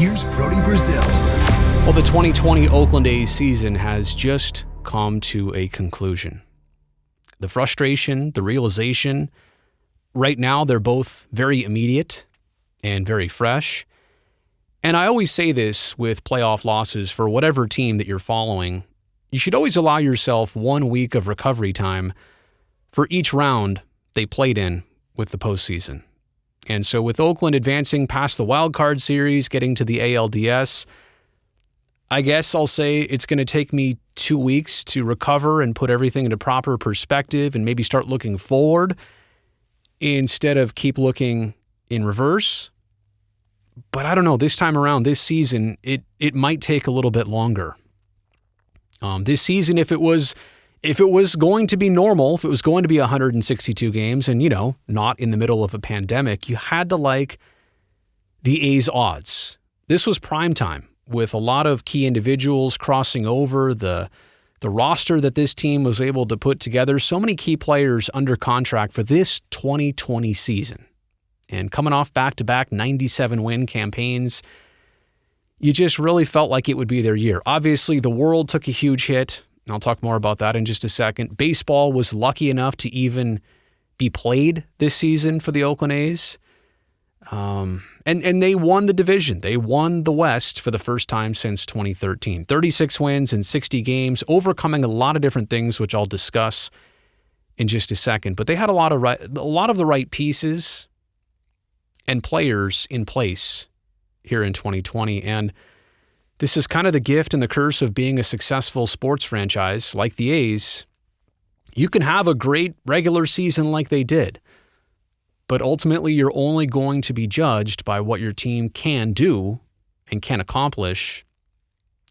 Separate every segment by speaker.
Speaker 1: here's Brody Brazil.
Speaker 2: Well, the 2020 Oakland A's season has just come to a conclusion. The frustration, the realization, right now they're both very immediate and very fresh. And I always say this with playoff losses for whatever team that you're following. You should always allow yourself 1 week of recovery time for each round they played in with the postseason. And so with Oakland advancing past the wild card series, getting to the ALDS, I guess I'll say it's going to take me 2 weeks to recover and put everything into proper perspective and maybe start looking forward instead of keep looking in reverse. But I don't know, this time around, this season, it might take a little bit longer. This season, if it was going to be normal, if it was going to be 162 games and, not in the middle of a pandemic, you had to like the A's odds. This was prime time with a lot of key individuals crossing over the roster that this team was able to put together. So many key players under contract for this 2020 season. And coming off back-to-back 97-win campaigns, you just really felt like it would be their year. Obviously, the world took a huge hit. I'll talk more about that in just a second. Baseball was lucky enough to even be played this season for the Oakland A's. And they won the division. They won the West for the first time since 2013. 36 wins in 60 games, overcoming a lot of different things, which I'll discuss in just a second. But they had a lot of the right pieces and players in place here in 2020. And this is kind of the gift and the curse of being a successful sports franchise like the A's. You can have a great regular season like they did, but ultimately you're only going to be judged by what your team can do and can accomplish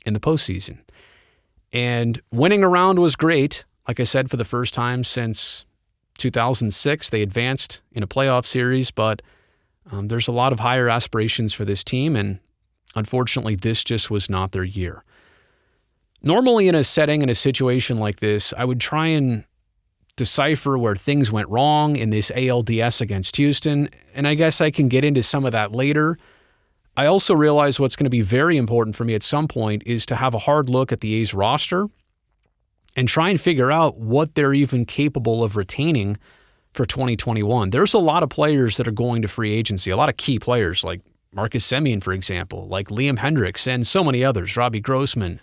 Speaker 2: in the postseason. And winning a round was great. Like I said, for the first time since 2006, they advanced in a playoff series, but there's a lot of higher aspirations for this team, and unfortunately, this just was not their year. Normally in a setting, in a situation like this, I would try and decipher where things went wrong in this ALDS against Houston, and I guess I can get into some of that later. I also realize what's going to be very important for me at some point is to have a hard look at the A's roster and try and figure out what they're even capable of retaining for 2021. There's a lot of players that are going to free agency, a lot of key players like Marcus Semien, for example, like Liam Hendriks, and so many others, Robbie Grossman,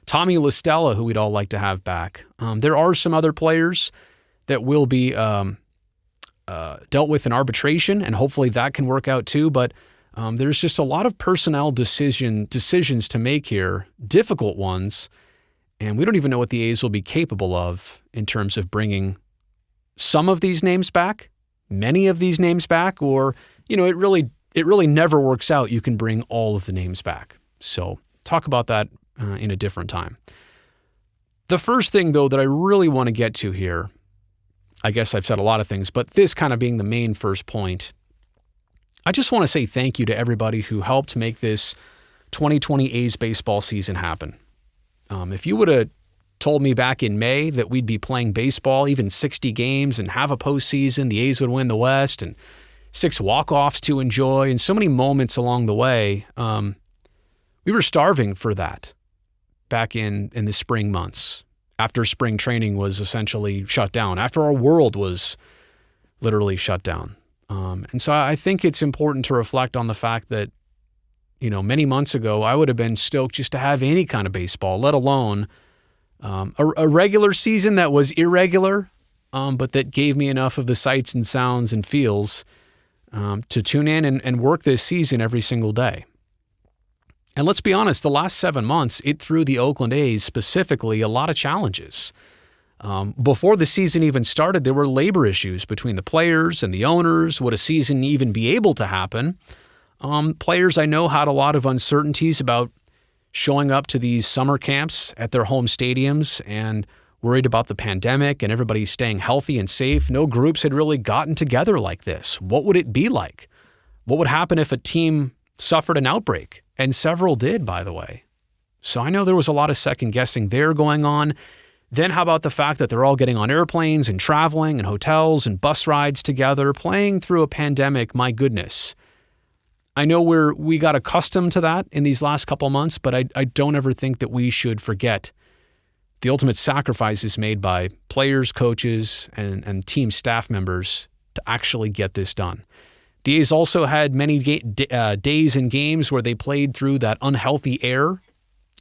Speaker 2: Tommy La Stella, who we'd all like to have back. There are some other players that will be dealt with in arbitration, and hopefully that can work out too. But there's just a lot of personnel decisions to make here, difficult ones, and we don't even know what the A's will be capable of in terms of bringing some of these names back, many of these names back, or, it really never works out. You can bring all of the names back. So talk about that in a different time. The first thing, though, that I really want to get to here, I guess I've said a lot of things, but this kind of being the main first point, I just want to say thank you to everybody who helped make this 2020 A's baseball season happen. If you would have told me back in May that we'd be playing baseball, even 60 games, and have a postseason, the A's would win the West, and 6 walk-offs to enjoy, and so many moments along the way, we were starving for that back in the spring months, after spring training was essentially shut down, after our world was literally shut down. And so I think it's important to reflect on the fact that, many months ago, I would have been stoked just to have any kind of baseball, let alone a regular season that was irregular, but that gave me enough of the sights and sounds and feels to tune in and work this season every single day. And let's be honest, the last 7 months, it threw the Oakland A's specifically a lot of challenges. Before the season even started, there were labor issues between the players and the owners. Would a season even be able to happen? Players I know had a lot of uncertainties about showing up to these summer camps at their home stadiums and worried about the pandemic and everybody staying healthy and safe. No groups had really gotten together like this. What would it be like? What would happen if a team suffered an outbreak? And several did, by the way. So I know there was a lot of second guessing there going on. Then how about the fact that they're all getting on airplanes and traveling and hotels and bus rides together, playing through a pandemic? My goodness. I know we got accustomed to that in these last couple months, but I don't ever think that we should forget the ultimate sacrifices made by players, coaches, and team staff members to actually get this done. The A's also had many days and games where they played through that unhealthy air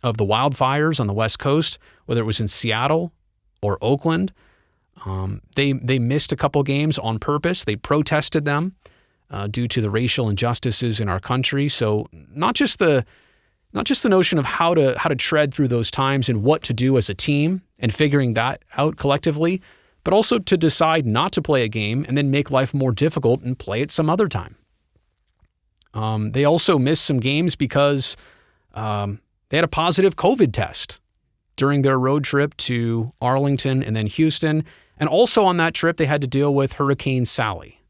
Speaker 2: of the wildfires on the West Coast, whether it was in Seattle or Oakland. They missed a couple games on purpose. They protested them due to the racial injustices in our country. So not just the notion of how to tread through those times and what to do as a team and figuring that out collectively, but also to decide not to play a game and then make life more difficult and play it some other time. They also missed some games because they had a positive COVID test during their road trip to Arlington and then Houston. And also on that trip, they had to deal with Hurricane Sally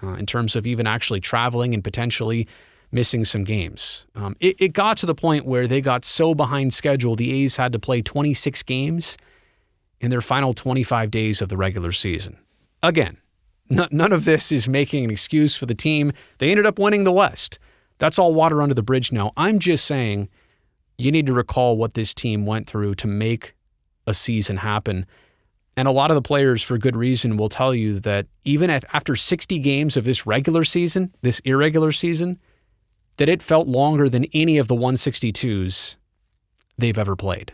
Speaker 2: in terms of even actually traveling and potentially missing some games. It got to the point where they got so behind schedule, the A's had to play 26 games in their final 25 days of the regular season. Again, none of this is making an excuse for the team. They ended up winning the West. That's all water under the bridge now. I'm just saying you need to recall what this team went through to make a season happen. And a lot of the players, for good reason, will tell you that even after 60 games of this regular season, this irregular season, that it felt longer than any of the 162s they've ever played.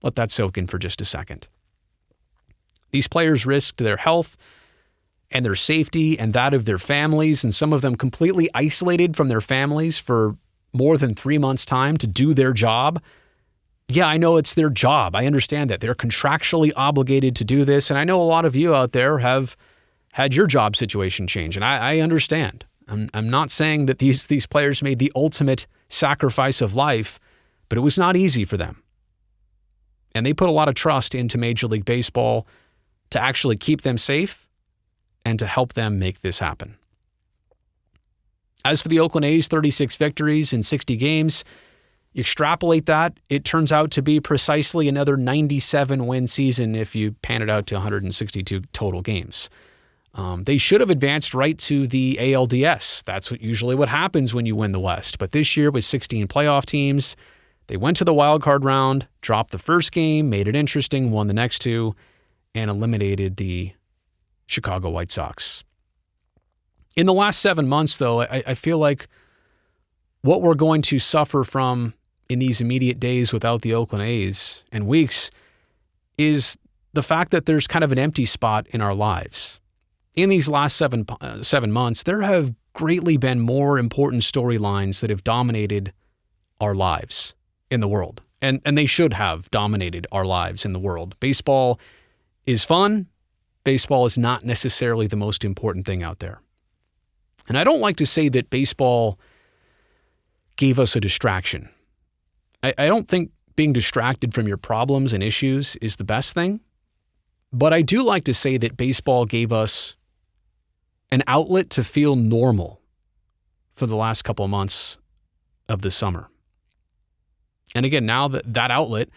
Speaker 2: Let that soak in for just a second. These players risked their health and their safety and that of their families, and some of them completely isolated from their families for more than 3 months' time to do their job. Yeah, I know it's their job. I understand that. They're contractually obligated to do this, and I know a lot of you out there have had your job situation change, and I understand. I'm not saying that these players made the ultimate sacrifice of life, but it was not easy for them. And they put a lot of trust into Major League Baseball to actually keep them safe and to help them make this happen. As for the Oakland A's, 36 victories in 60 games, you extrapolate that, it turns out to be precisely another 97-win season if you pan it out to 162 total games. They should have advanced right to the ALDS. That's usually what happens when you win the West. But this year with 16 playoff teams, they went to the wild card round, dropped the first game, made it interesting, won the next two, and eliminated the Chicago White Sox. In the last 7 months, though, I feel like what we're going to suffer from in these immediate days without the Oakland A's and weeks is the fact that there's kind of an empty spot in our lives. In these last 7 months, there have greatly been more important storylines that have dominated our lives in the world. And they should have dominated our lives in the world. Baseball is fun. Baseball is not necessarily the most important thing out there. And I don't like to say that baseball gave us a distraction. I don't think being distracted from your problems and issues is the best thing. But I do like to say that baseball gave us an outlet to feel normal for the last couple of months of the summer. And again, now that outlet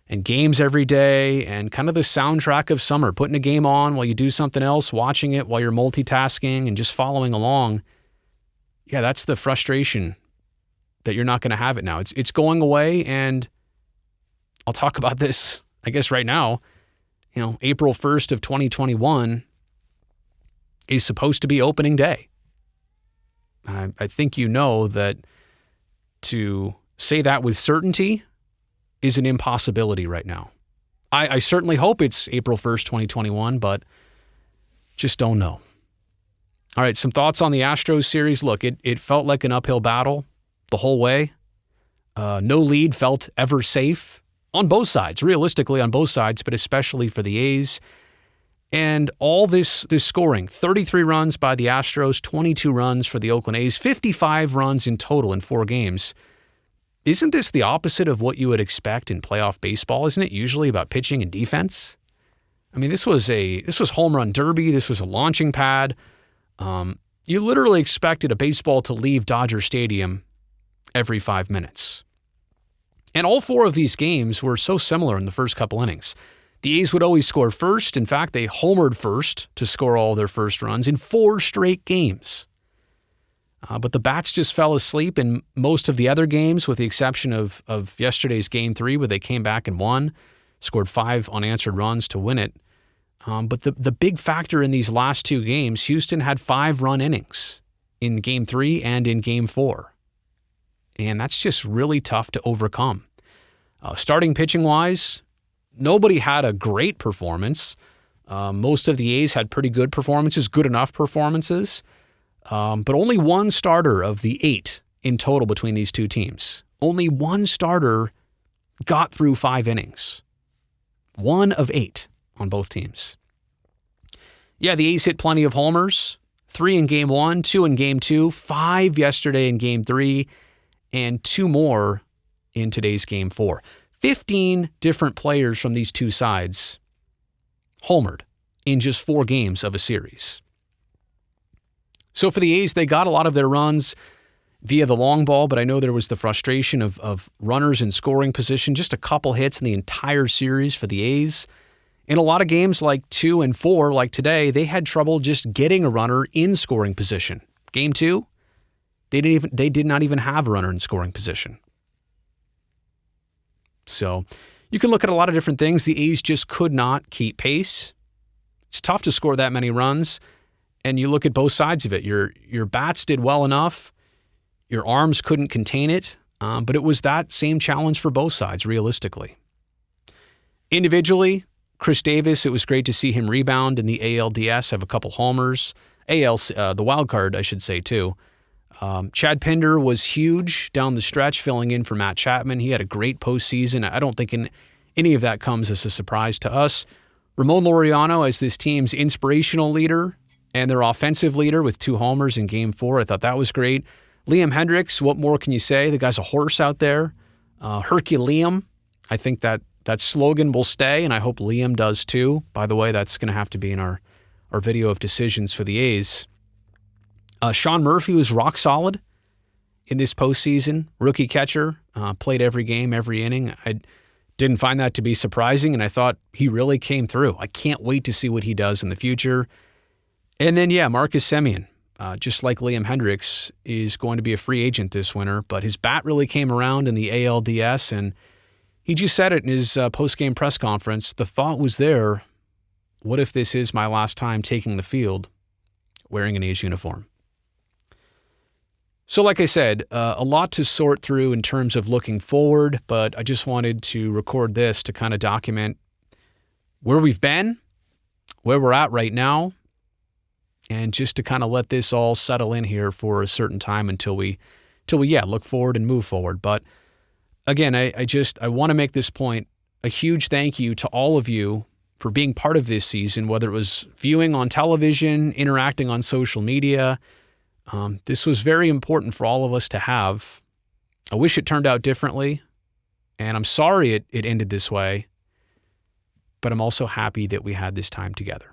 Speaker 2: and games every day and kind of the soundtrack of summer, putting a game on while you do something else, watching it while you're multitasking and just following along. Yeah, that's the frustration that you're not going to have it now. It's going away, and I'll talk about this, I guess, right now. April 1st of 2021 is supposed to be opening day. I think you know that to say that with certainty is an impossibility right now. I certainly hope it's April 1st, 2021, but just don't know. All right, some thoughts on the Astros series. Look, it felt like an uphill battle the whole way. No lead felt ever safe on both sides, realistically on both sides, but especially for the A's. And all this scoring, 33 runs by the Astros, 22 runs for the Oakland A's, 55 runs in total in 4 games. Isn't this the opposite of what you would expect in playoff baseball? Isn't it usually about pitching and defense? I mean, this was home run derby. This was a launching pad. You literally expected a baseball to leave Dodger Stadium every 5 minutes. And all 4 of these games were so similar in the first couple innings. The A's would always score first. In fact, they homered first to score all their first runs in 4 straight games. But the Bats just fell asleep in most of the other games, with the exception of yesterday's Game 3, where they came back and won, scored 5 unanswered runs to win it. But the big factor in these last 2 games, Houston had 5-run innings in Game 3 and in Game 4. And that's just really tough to overcome. Starting pitching-wise, nobody had a great performance. Most of the A's had pretty good performances, good enough performances. But only one starter of the 8 in total between these two teams. Only one starter got through 5 innings. 1 of 8 on both teams. Yeah, the A's hit plenty of homers. 3 in Game 1, 2 in Game 2, 5 yesterday in Game 3, and 2 more in today's Game 4. 15 different players from these two sides homered in just 4 games of a series. So for the A's, they got a lot of their runs via the long ball, but I know there was the frustration of runners in scoring position, just a couple hits in the entire series for the A's. In a lot of games like 2 and 4, like today, they had trouble just getting a runner in scoring position. Game 2, they did not even have a runner in scoring position. So you can look at a lot of different things. The A's just could not keep pace. It's tough to score that many runs. And you look at both sides of it. Your bats did well enough. Your arms couldn't contain it. But it was that same challenge for both sides, realistically. Individually, Chris Davis, it was great to see him rebound in the ALDS, have a couple homers. The wild card, I should say, too. Chad Pinder was huge down the stretch, filling in for Matt Chapman. He had a great postseason. I don't think any of that comes as a surprise to us. Ramon Laureano as this team's inspirational leader and their offensive leader with 2 homers in Game 4. I thought that was great. Liam Hendriks, what more can you say? The guy's a horse out there. Herculeum. I think that slogan will stay, and I hope Liam does too. By the way, that's going to have to be in our video of decisions for the A's. Sean Murphy was rock solid in this postseason. Rookie catcher, played every game, every inning. I didn't find that to be surprising, and I thought he really came through. I can't wait to see what he does in the future. And then, Marcus Semien, just like Liam Hendriks, is going to be a free agent this winter, but his bat really came around in the ALDS, and he just said it in his post-game press conference. The thought was there, what if this is my last time taking the field wearing an A's uniform? So like I said, a lot to sort through in terms of looking forward, but I just wanted to record this to kind of document where we've been, where we're at right now, and just to kind of let this all settle in here for a certain time until we look forward and move forward. But again, I want to make this point, a huge thank you to all of you for being part of this season, whether it was viewing on television, interacting on social media. This was very important for all of us to have. I wish it turned out differently, and I'm sorry it ended this way, but I'm also happy that we had this time together.